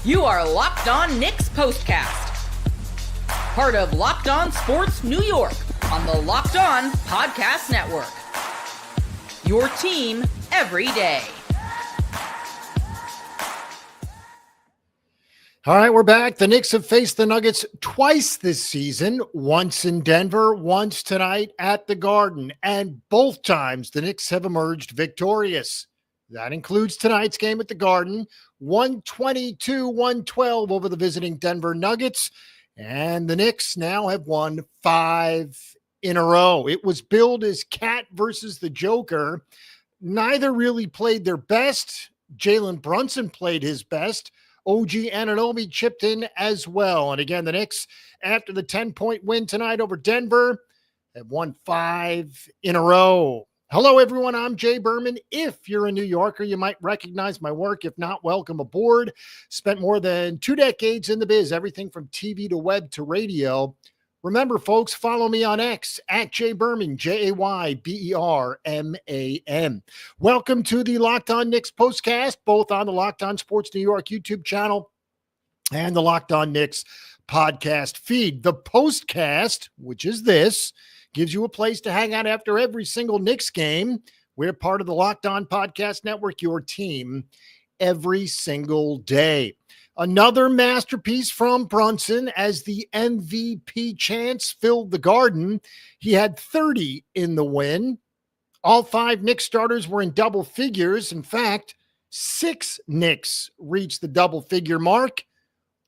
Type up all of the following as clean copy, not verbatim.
You are Locked On Knicks POSTCAST, part of Locked On Sports New York on the Locked On Podcast Network. Your team every day. All right, we're back. The Knicks have faced the Nuggets twice this season, once in Denver, once tonight at the Garden, and both times the Knicks have emerged victorious. That includes tonight's game at the Garden, 122-112 over the visiting Denver Nuggets, and the Knicks now have won 5 in a row. It was billed as Cat versus the Joker. Neither really played their best. Jalen Brunson played his best. OG Anunoby chipped in as well. And again, the Knicks, after the 10-point win tonight over Denver, have won 5 in a row. Hello, everyone. I'm Jay Berman. If you're a New Yorker, you might recognize my work. If not, welcome aboard. Spent more than 2 decades in the biz, everything from TV to web to radio. Remember, folks, follow me on X at Jay Berman, Jayberman. Welcome to the Locked On Knicks postcast, both on the Locked On Sports New York YouTube channel and the Locked On Knicks podcast feed. The postcast, which is this, gives you a place to hang out after every single Knicks game. We're part of the Locked On Podcast Network, your team every single day. Another masterpiece from Brunson as the MVP chants filled the Garden. He had 30 in the win. All 5 Knicks starters were in double figures. In fact, 6 Knicks reached the double-figure mark.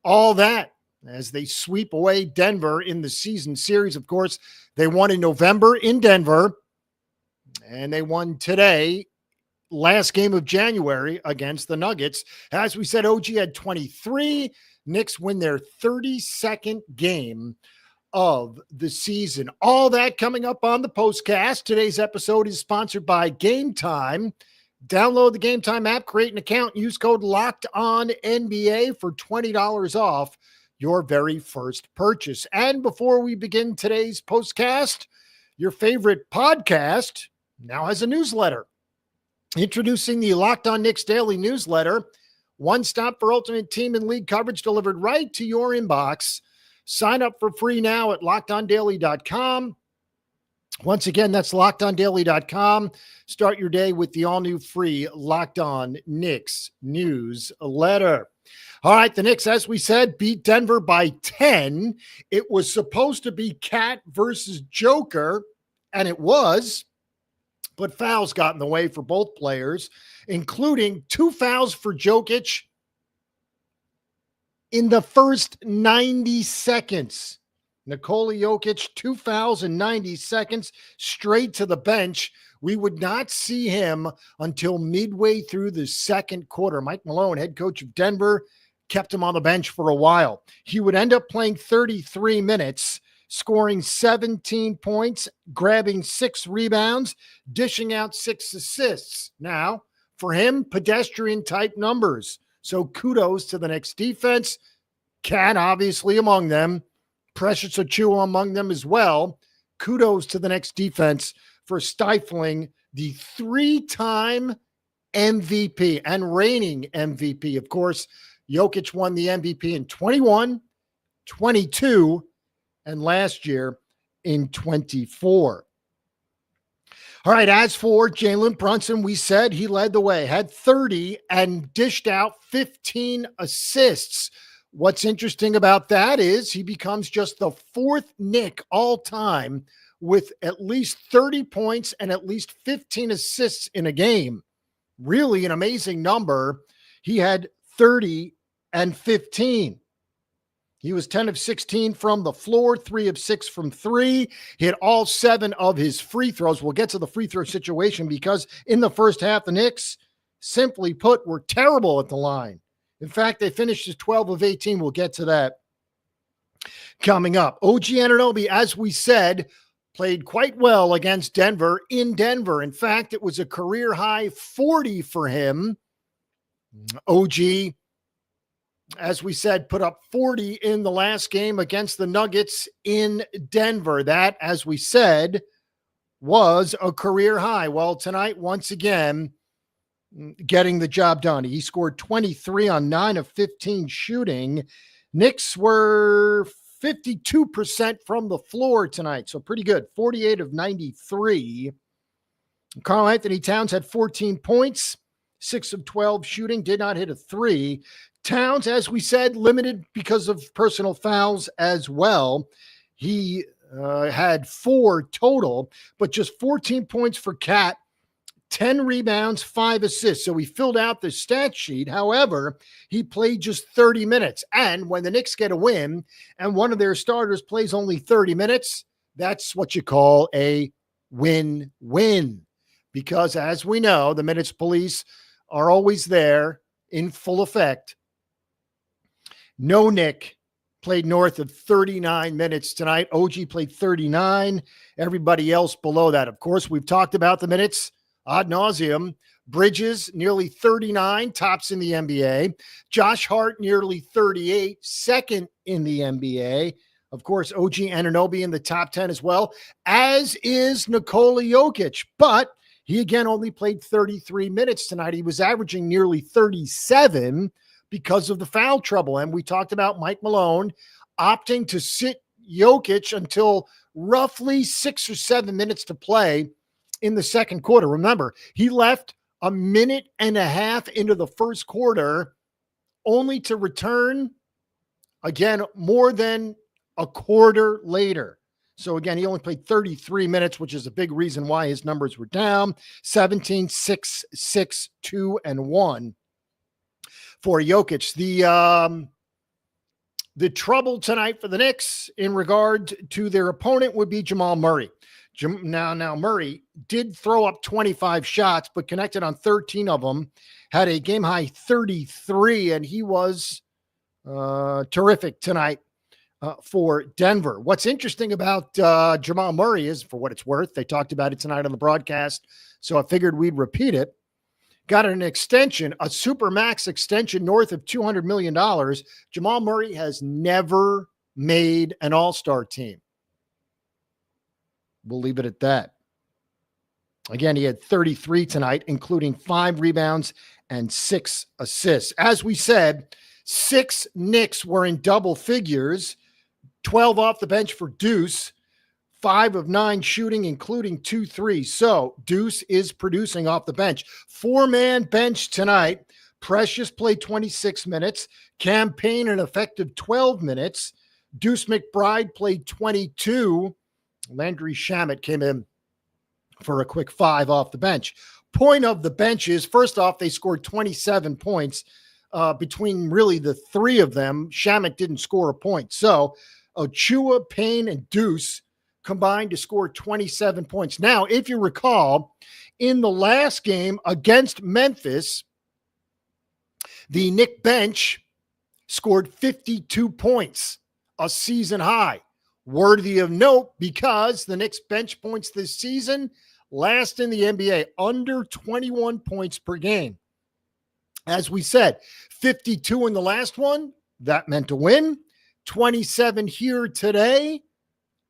All that as they sweep away Denver in the season series. Of course, they won in November in Denver, and they won today, last game of January, against the Nuggets. As we said, OG had 23. Knicks win their 32nd game of the season. All that coming up on the postcast. Today's episode is sponsored by Game Time. Download the Game Time app, create an account, use code LOCKEDONNBA for $20 off your very first purchase. And before we begin today's postcast, your favorite podcast now has a newsletter. Introducing the Locked On Knicks Daily Newsletter, one stop for ultimate team and league coverage delivered right to your inbox. Sign up for free now at LockedOnDaily.com. Once again, that's LockedOnDaily.com. Start your day with the all-new free Locked On Knicks newsletter. All right, the Knicks, as we said, beat Denver by 10. It was supposed to be Cat versus Joker, and it was, but fouls got in the way for both players, including 2 fouls for Jokic in the first 90 seconds. Nikola Jokic, 2 fouls in 90 seconds, straight to the bench. We would not see him until midway through the second quarter. Mike Malone, head coach of Denver, kept him on the bench for a while. He would end up playing 33 minutes, scoring 17 points, grabbing 6 rebounds, dishing out 6 assists. Now, for him, pedestrian-type numbers. So kudos to the Knicks defense. Cat, obviously, among them. Precious Achiuwa among them as well. Kudos to the Knicks defense for stifling the 3-time MVP and reigning MVP. Of course, Jokic won the MVP in 21, 22, and last year in 24. All right, as for Jalen Brunson, we said he led the way, had 30 and dished out 15 assists. What's interesting about that is he becomes just the 4th Knick all time with at least 30 points and at least 15 assists in a game. Really an amazing number. He had 30 and 15. He was 10 of 16 from the floor, 3 of 6 from 3, hit all 7 of his free throws. We'll get to the free throw situation because in the first half, the Knicks, simply put, were terrible at the line. In fact, they finished as 12 of 18. We'll get to that coming up. OG Anunoby, as we said, played quite well against Denver in Denver. In fact, it was a career-high 40 for him. OG, as we said, put up 40 in the last game against the Nuggets in Denver. That, as we said, was a career high. Well, tonight, once again, getting the job done. He scored 23 on 9 of 15 shooting. Knicks were 52% from the floor tonight, so pretty good. 48 of 93. Karl Anthony Towns had 14 points, 6 of 12 shooting, did not hit a three. Towns, as we said, limited because of personal fouls as well. He had 4 total, but just 14 points for Cat, 10 rebounds, 5 assists. So he filled out the stat sheet. However, he played just 30 minutes. And when the Knicks get a win and one of their starters plays only 30 minutes, that's what you call a win-win. Because as we know, the minutes police are always there in full effect. No Nick played north of 39 minutes tonight. OG played 39. Everybody else below that. Of course, we've talked about the minutes ad nauseum. Bridges, nearly 39, tops in the NBA. Josh Hart, nearly 38, second in the NBA. Of course, OG Anunoby in the top 10 as well, as is Nikola Jokic. But he, again, only played 33 minutes tonight. He was averaging nearly 37 because of the foul trouble. And we talked about Mike Malone opting to sit Jokic until roughly 6 or 7 minutes to play in the second quarter. Remember, he left a minute and a half into the first quarter only to return, again, more than a quarter later. So, again, he only played 33 minutes, which is a big reason why his numbers were down. 17, 6, 6, 2, and 1 for Jokic. The trouble tonight for the Knicks in regard to their opponent would be Jamal Murray. Now Murray did throw up 25 shots, but connected on 13 of them, had a game-high 33, and he was terrific tonight for Denver. What's interesting about Jamal Murray is, for what it's worth, they talked about it tonight on the broadcast, so I figured we'd repeat it. Got an extension, a supermax extension north of $200 million. Jamal Murray has never made an all-star team. We'll leave it at that. Again, he had 33 tonight, including 5 rebounds and 6 assists. As we said, 6 Knicks were in double figures, 12 off the bench for Deuce, 5 of 9 shooting, including 2 threes. So Deuce is producing off the bench. 4-man bench tonight. Precious played 26 minutes. Cam Payne an effective 12 minutes. Deuce McBride played 22. Landry Shamet came in for a quick 5 off the bench. Point of the bench is, first off, they scored 27 points. Between really the 3 of them, Shamet didn't score a point. So Ochua, Payne, and Deuce combined to score 27 points. Now, if you recall, in the last game against Memphis, the Knick bench scored 52 points, a season high. Worthy of note because the Knicks bench points this season last in the NBA, under 21 points per game. As we said, 52 in the last one, that meant a win. 27 here today,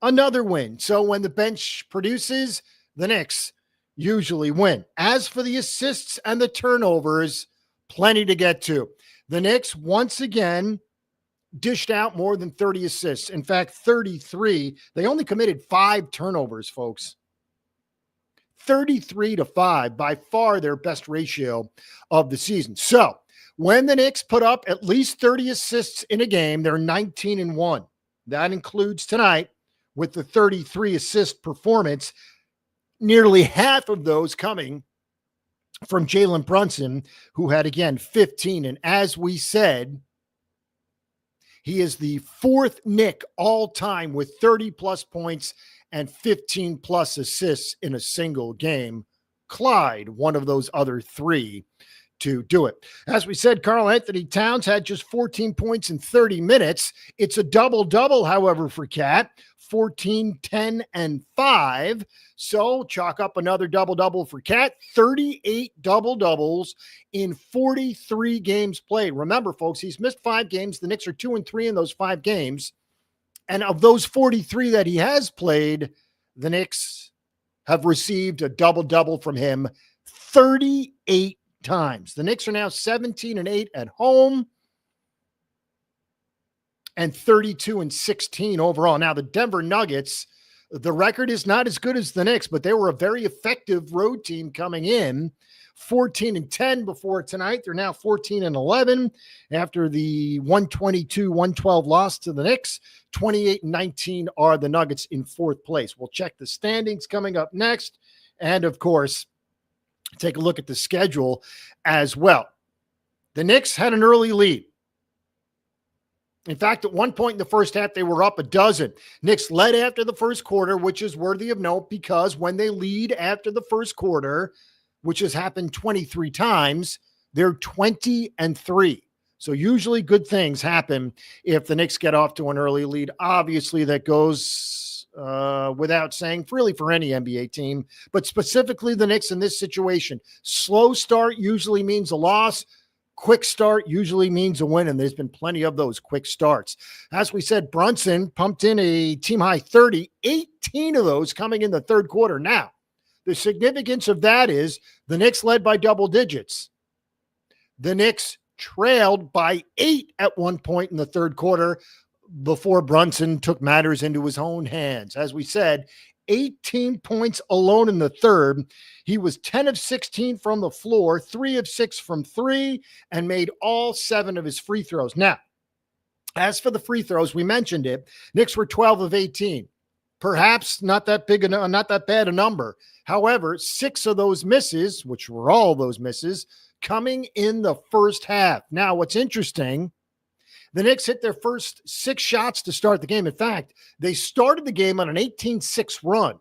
another win. So when the bench produces, the Knicks usually win. As for the assists and the turnovers, plenty to get to. The Knicks, once again, dished out more than 30 assists. In fact, 33. They only committed 5 turnovers, folks. 33-5, by far their best ratio of the season. So when the Knicks put up at least 30 assists in a game, they're 19-1. That includes tonight with the 33 assist performance, nearly half of those coming from Jalen Brunson, who had, again, 15. And as we said, he is the 4th Knick all-time with 30-plus points and 15-plus assists in a single game. Clyde, one of those other 3 to do it. As we said, Karl Anthony Towns had just 14 points in 30 minutes. It's a double-double, however, for Cat. 14, 10, and 5. So chalk up another double-double for Cat. 38 double-doubles in 43 games played. Remember, folks, he's missed 5 games. The Knicks are 2-3 in those 5 games. And of those 43 that he has played, the Knicks have received a double-double from him 38 times. The Knicks are now 17-8 at home and 32-16 overall. Now, the Denver Nuggets, the record is not as good as the Knicks, but they were a very effective road team coming in. 14-10 before tonight. They're now 14-11 after the 122-112 loss to the Knicks. 28-19 are the Nuggets in fourth place. We'll check the standings coming up next. And, of course, take a look at the schedule as well. The Knicks had an early lead. In fact, at one point in the first half, they were up a dozen. Knicks led after the first quarter, which is worthy of note because when they lead after the first quarter, which has happened 23 times, they're 20-3. So usually good things happen if the Knicks get off to an early lead. Obviously, that goes without saying, really for any NBA team, but specifically the Knicks in this situation. Slow start usually means a loss. Quick start usually means a win, and there's been plenty of those quick starts. As we said, Brunson pumped in a team-high 30, 18 of those coming in the third quarter. Now, the significance of that is the Knicks led by double digits. The Knicks trailed by 8 at one point in the third quarter before Brunson took matters into his own hands. As we said, 18 points alone in the third. He was 10 of 16 from the floor, 3 of 6 from 3, and made all 7 of his free throws. Now, as for the free throws, we mentioned it. Knicks were 12 of 18. Perhaps not that bad a number. However, 6 of those misses, which were all those misses, coming in the first half. Now, what's interesting, the Knicks hit their first 6 shots to start the game. In fact, they started the game on an 18-6 run,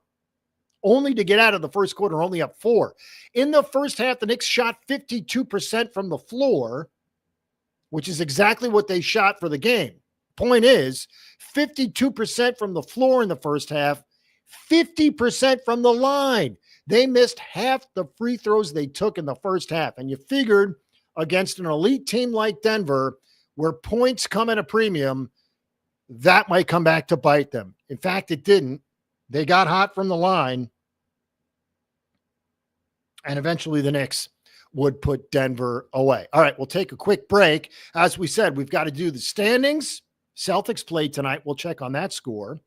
only to get out of the first quarter only up 4. In the first half, the Knicks shot 52% from the floor, which is exactly what they shot for the game. Point is, 52% from the floor in the first half, 50% from the line. They missed half the free throws they took in the first half. And you figured against an elite team like Denver, where points come at a premium, that might come back to bite them. In fact, it didn't. They got hot from the line. And eventually the Knicks would put Denver away. All right, we'll take a quick break. As we said, we've got to do the standings. Celtics play tonight. We'll check on that score.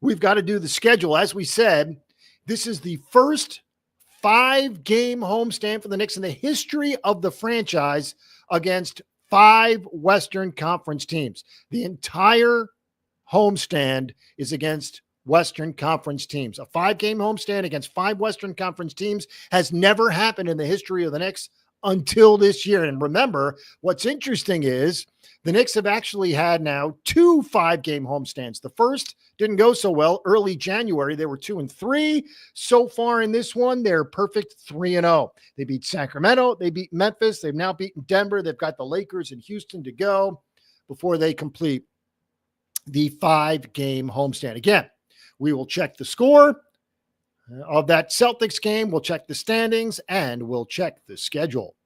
We've got to do the schedule. As we said, this is the first 5-game homestand for the Knicks in the history of the franchise against 5 Western Conference teams. The entire homestand is against Western Conference teams. A 5-game homestand against 5 Western Conference teams has never happened in the history of the Knicks until this year. And remember, what's interesting is the Knicks have actually had now 2 5-game homestands. The first didn't go so well. Early January, they were 2-3. So far in this one, they're perfect 3-0. They beat Sacramento. They beat Memphis. They've now beaten Denver. They've got the Lakers and Houston to go before they complete the 5-game homestand. Again, we will check the score of that Celtics game. We'll check the standings, and we'll check the schedule.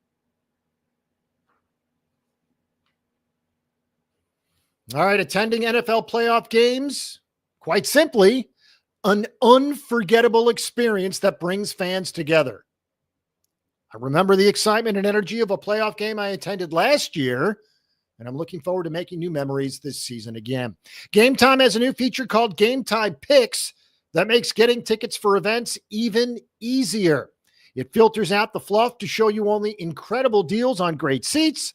All right, attending NFL playoff games, quite simply, an unforgettable experience that brings fans together. I remember the excitement and energy of a playoff game I attended last year, and I'm looking forward to making new memories this season again. Game Time has a new feature called Game Time Picks that makes getting tickets for events even easier. It filters out the fluff to show you only incredible deals on great seats,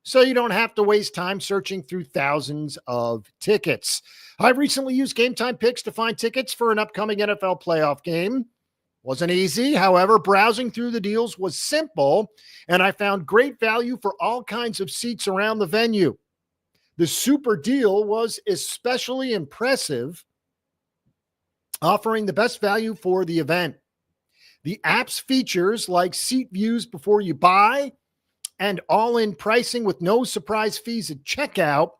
so you don't have to waste time searching through thousands of tickets. I recently used Game Time Picks to find tickets for an upcoming NFL playoff game. Wasn't easy. However, browsing through the deals was simple, and I found great value for all kinds of seats around the venue. The super deal was especially impressive, offering the best value for the event. The app's features like seat views before you buy and all-in pricing with no surprise fees at checkout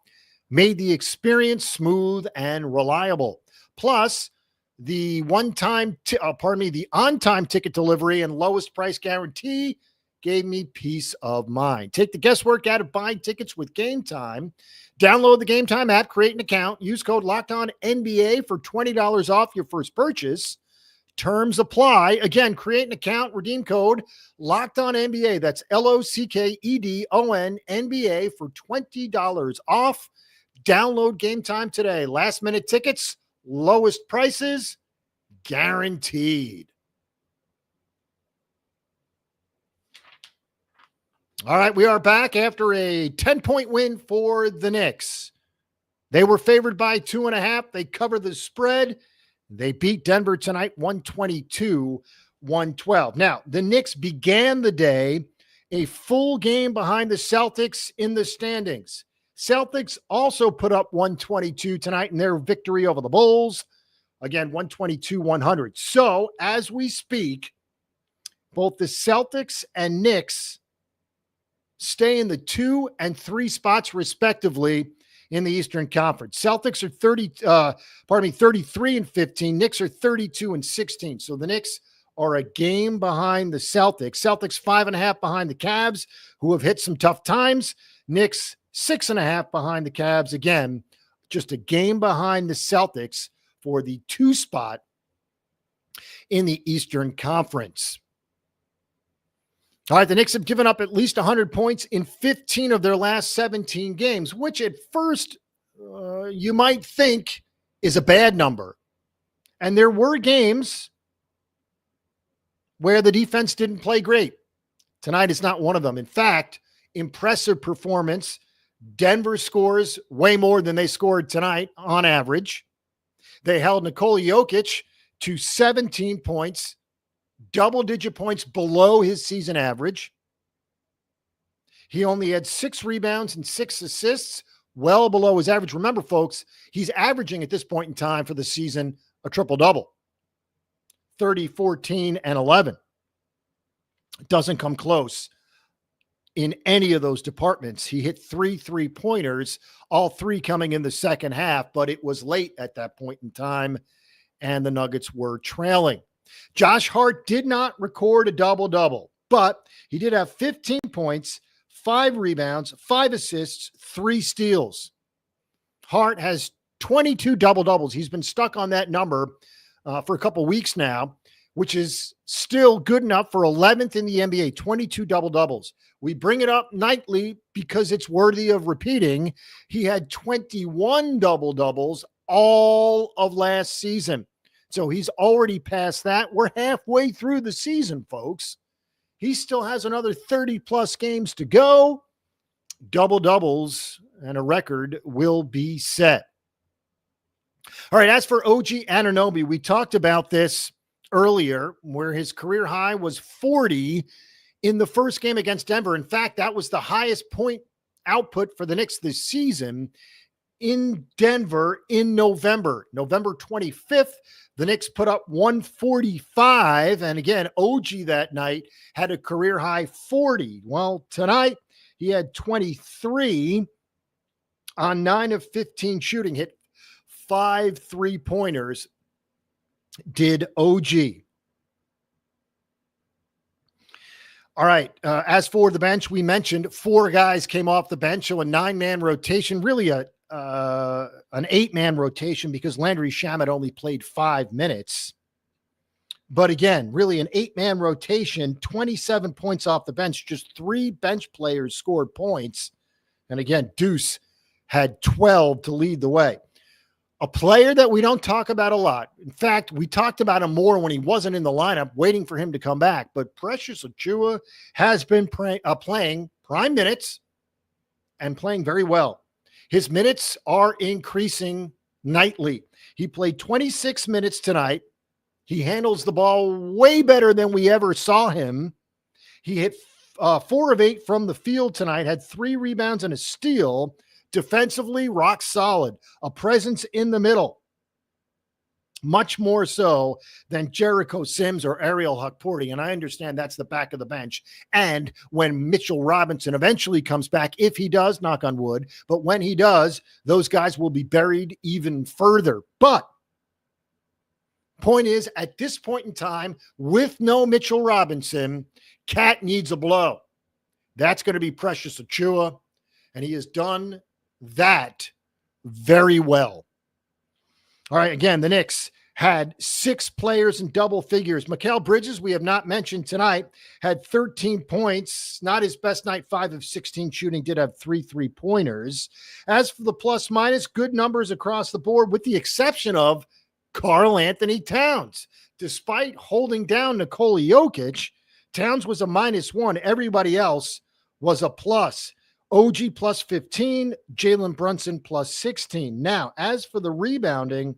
made the experience smooth and reliable. Plus, the on-time ticket delivery and lowest price guarantee gave me peace of mind. Take the guesswork out of buying tickets with Game Time. Download the Game Time app, create an account, use code LOCKEDONNBA for $20 off your first purchase. Terms apply. Again, create an account, redeem code Locked On NBA. That's LOCKEDON NBA for $20 off. Download Game Time today. Last minute tickets, lowest prices, guaranteed. All right, we are back after a 10-point win for the Knicks. They were favored by 2.5. They covered the spread. They beat Denver tonight, 122-112. Now, the Knicks began the day a full game behind the Celtics in the standings. Celtics also put up 122 tonight in their victory over the Bulls. Again, 122-100. So, as we speak, both the Celtics and Knicks stay in the 2 and 3 spots respectively in the Eastern Conference. Celtics are 33-15. Knicks are 32-16. So the Knicks are a game behind the Celtics. Celtics 5.5 behind the Cavs, who have hit some tough times. Knicks 6.5 behind the Cavs. Again, just a game behind the Celtics for the 2 spot in the Eastern Conference. All right, the Knicks have given up at least 100 points in 15 of their last 17 games, which at first you might think is a bad number. And there were games where the defense didn't play great. Tonight is not one of them. In fact, impressive performance. Denver scores way more than they scored tonight on average. They held Nikola Jokic to 17 points. Double-digit points below his season average. He only had 6 rebounds and 6 assists, well below his average. Remember, folks, he's averaging at this point in time for the season a triple-double. 30, 14, and 11. Doesn't come close in any of those departments. He hit 3 3-pointers, all 3 coming in the second half, but it was late at that point in time, and the Nuggets were trailing. Josh Hart did not record a double-double, but he did have 15 points, 5 rebounds, 5 assists, 3 steals. Hart has 22 double-doubles. He's been stuck on that number for a couple weeks now, which is still good enough for 11th in the NBA, 22 double-doubles. We bring it up nightly because it's worthy of repeating. He had 21 double-doubles all of last season. So he's already past that. We're halfway through the season, folks. He still has another 30-plus games to go. Double-doubles and a record will be set. All right, as for OG Anunoby, we talked about this earlier, where his career high was 40 in the first game against Denver. In fact, that was the highest point output for the Knicks this season in Denver in November 25th. The Knicks put up 145. And again, OG that night had a career high 40. Well, tonight he had 23 on 9 of 15 shooting, hit 5 3-pointers, did OG. All right. As for the bench, we mentioned 4 guys came off the bench. So a 9-man rotation, really an 8-man rotation because Landry Shamet only played 5 minutes. But again, really an 8-man rotation, 27 points off the bench. Just 3 bench players scored points. And again, Deuce had 12 to lead the way. A player that we don't talk about a lot. In fact, we talked about him more when he wasn't in the lineup, waiting for him to come back. But Precious Achiuwa has been playing prime minutes and playing very well. His minutes are increasing nightly. He played 26 minutes tonight. He handles the ball way better than we ever saw him. He hit 4 of 8 from the field tonight, had 3 rebounds and a steal. Defensively, rock solid, a presence in the middle, much more so than Jericho Sims or Ariel Hukporti. And I understand that's the back of the bench. And when Mitchell Robinson eventually comes back, if he does, knock on wood, but when he does, those guys will be buried even further. But point is, at this point in time, with no Mitchell Robinson, Cat needs a blow. That's going to be Precious Achiuwa, and he has done that very well. All right, again, the Knicks had 6 players in double figures. Mikal Bridges, we have not mentioned tonight, had 13 points. Not his best night, 5 of 16 shooting, did have 3 3-pointers. As for the plus minus, good numbers across the board with the exception of Karl Anthony Towns. Despite holding down Nikola Jokic, Towns was a -1. Everybody else was a plus. OG plus 15, Jalen Brunson plus 16. Now, as for the rebounding,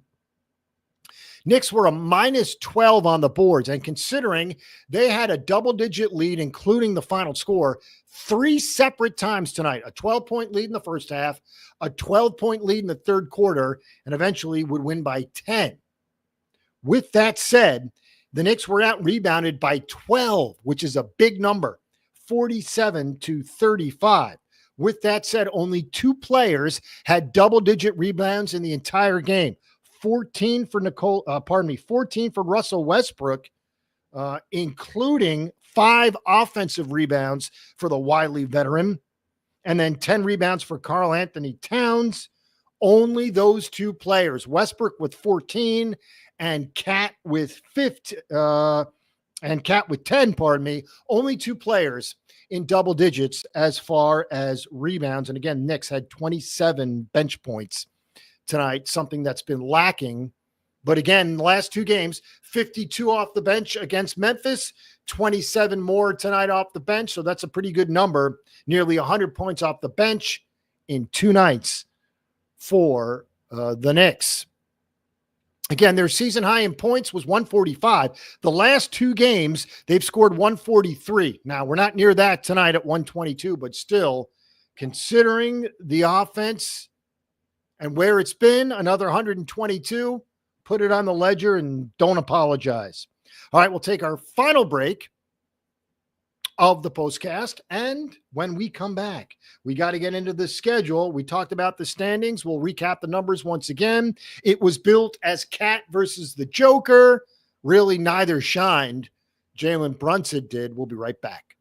Knicks were a -12 on the boards, and considering they had a double-digit lead, including the final score, 3 separate times tonight, a 12-point lead in the first half, a 12-point lead in the third quarter, and eventually would win by 10. With that said, the Knicks were out-rebounded by 12, which is a big number, 47-35. With that said, only 2 players had double-digit rebounds in the entire game. 14 for 14 for Russell Westbrook, including 5 offensive rebounds for the wily veteran, and then 10 rebounds for Karl Anthony Towns. Only those 2 players, Westbrook with 14 and Cat with 10, only 2 players in double digits as far as rebounds. And again, Knicks had 27 bench points tonight, something that's been lacking. But again, the last 2 games, 52 off the bench against Memphis, 27 more tonight off the bench. So that's a pretty good number, nearly 100 points off the bench in 2 nights for the Knicks. Again, their season high in points was 145. The last 2 games, they've scored 143. Now, we're not near that tonight at 122, but still, considering the offense and where it's been, another 122, put it on the ledger and don't apologize. All right, we'll take our final break of the postcast. And when we come back, we got to get into the schedule. We talked about the standings. We'll recap the numbers once again. It was built as Cat versus the Joker. Really, neither shined. Jalen Brunson did. We'll be right back.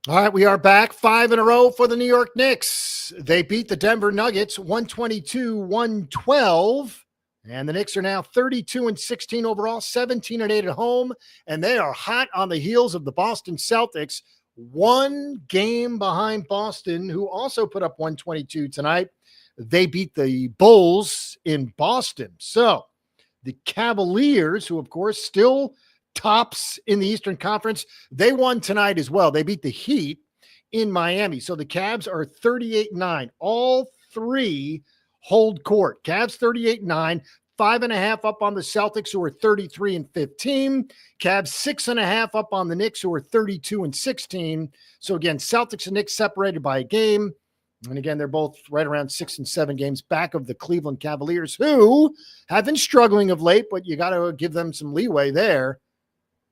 All right, we are back. 5 in a row for the New York Knicks. They beat the Denver Nuggets 122-112, and the Knicks are now 32-16 overall, 17-8 at home, and they are hot on the heels of the Boston Celtics, 1 game behind Boston, who also put up 122 tonight. They beat the Bulls in Boston. So the Cavaliers, who of course still tops in the Eastern Conference, they won tonight as well. They beat the Heat in Miami. So the Cavs are 38-9. All 3 hold court. Cavs 38-9, 5.5 up on the Celtics, who are 33-15. Cavs 6.5 up on the Knicks, who are 32-16. So again, Celtics and Knicks separated by a game. And again, they're both right around 6 and 7 games back of the Cleveland Cavaliers, who have been struggling of late, but you got to give them some leeway there.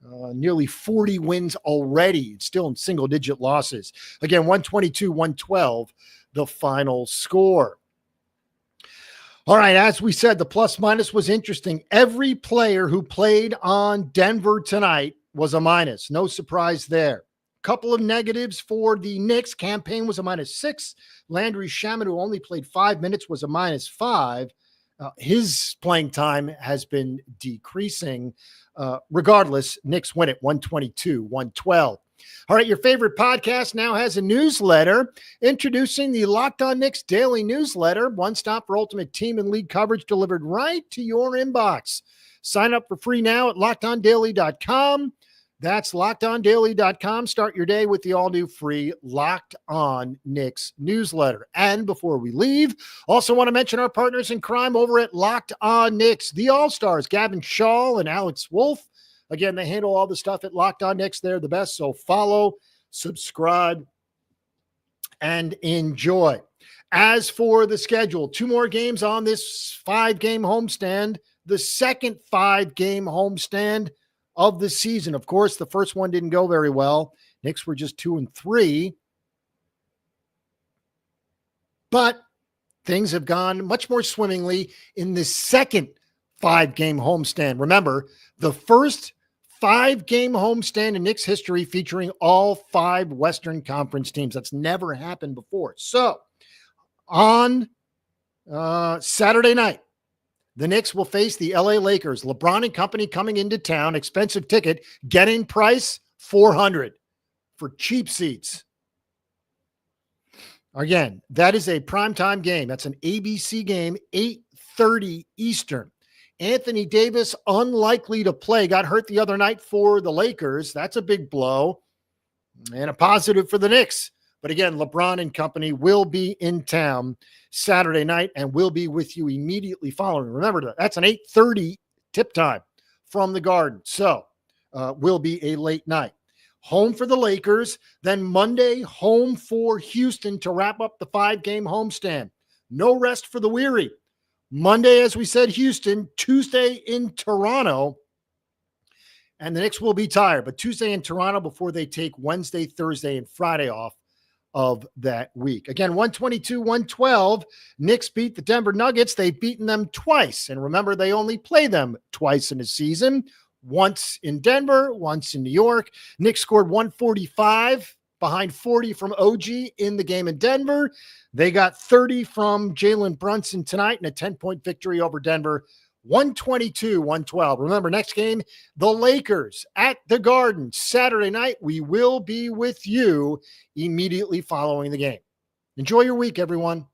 Nearly 40 wins already, still in single-digit losses. Again, 122-112, the final score. All right, as we said, the plus-minus was interesting. Every player who played on Denver tonight was a minus. No surprise there. Couple of negatives for the Knicks. Campaign was a -6. Landry Shamet, who only played 5 minutes, was a -5. His playing time has been decreasing. Regardless, Knicks win it 122-112. All right, your favorite podcast now has a newsletter. Introducing the Locked On Knicks Daily Newsletter, one stop for ultimate team and league coverage delivered right to your inbox. Sign up for free now at LockedOnDaily.com. That's LockedOnDaily.com. Start your day with the all-new free Locked On Knicks newsletter. And before we leave, also want to mention our partners in crime over at Locked On Knicks, the All-Stars, Gavin Shaw and Alex Wolf. Again, they handle all the stuff at Locked On Knicks. They're the best, so follow, subscribe, and enjoy. As for the schedule, 2 more games on this 5-game homestand, the second 5-game homestand of the season. Of course, the first one didn't go very well. Knicks were just 2-3. But things have gone much more swimmingly in the second 5-game homestand. Remember, the first 5-game homestand in Knicks history featuring all 5 Western Conference teams. That's never happened before. So on Saturday night, the Knicks will face the LA Lakers. LeBron and company coming into town. Expensive ticket. Getting price $400 for cheap seats. Again, that is a primetime game. That's an ABC game, 8:30 Eastern. Anthony Davis, unlikely to play, got hurt the other night for the Lakers. That's a big blow and a positive for the Knicks. But again, LeBron and company will be in town Saturday night and will be with you immediately following. Remember, that's an 8:30 tip time from the Garden. So will be a late night. Home for the Lakers, then Monday home for Houston to wrap up the 5-game homestand. No rest for the weary. Monday, as we said, Houston. Tuesday in Toronto. And the Knicks will be tired, but Tuesday in Toronto before they take Wednesday, Thursday, and Friday off of that week. Again, 122-112. Knicks beat the Denver Nuggets. They've beaten them twice. And remember, they only play them twice in a season. Once in Denver, once in New York. Knicks scored 145 behind 40 from OG in the game in Denver. They got 30 from Jalen Brunson tonight in a 10-point victory over Denver. 122-112. Remember, next game, the Lakers at the Garden. Saturday night, we will be with you immediately following the game. Enjoy your week, everyone.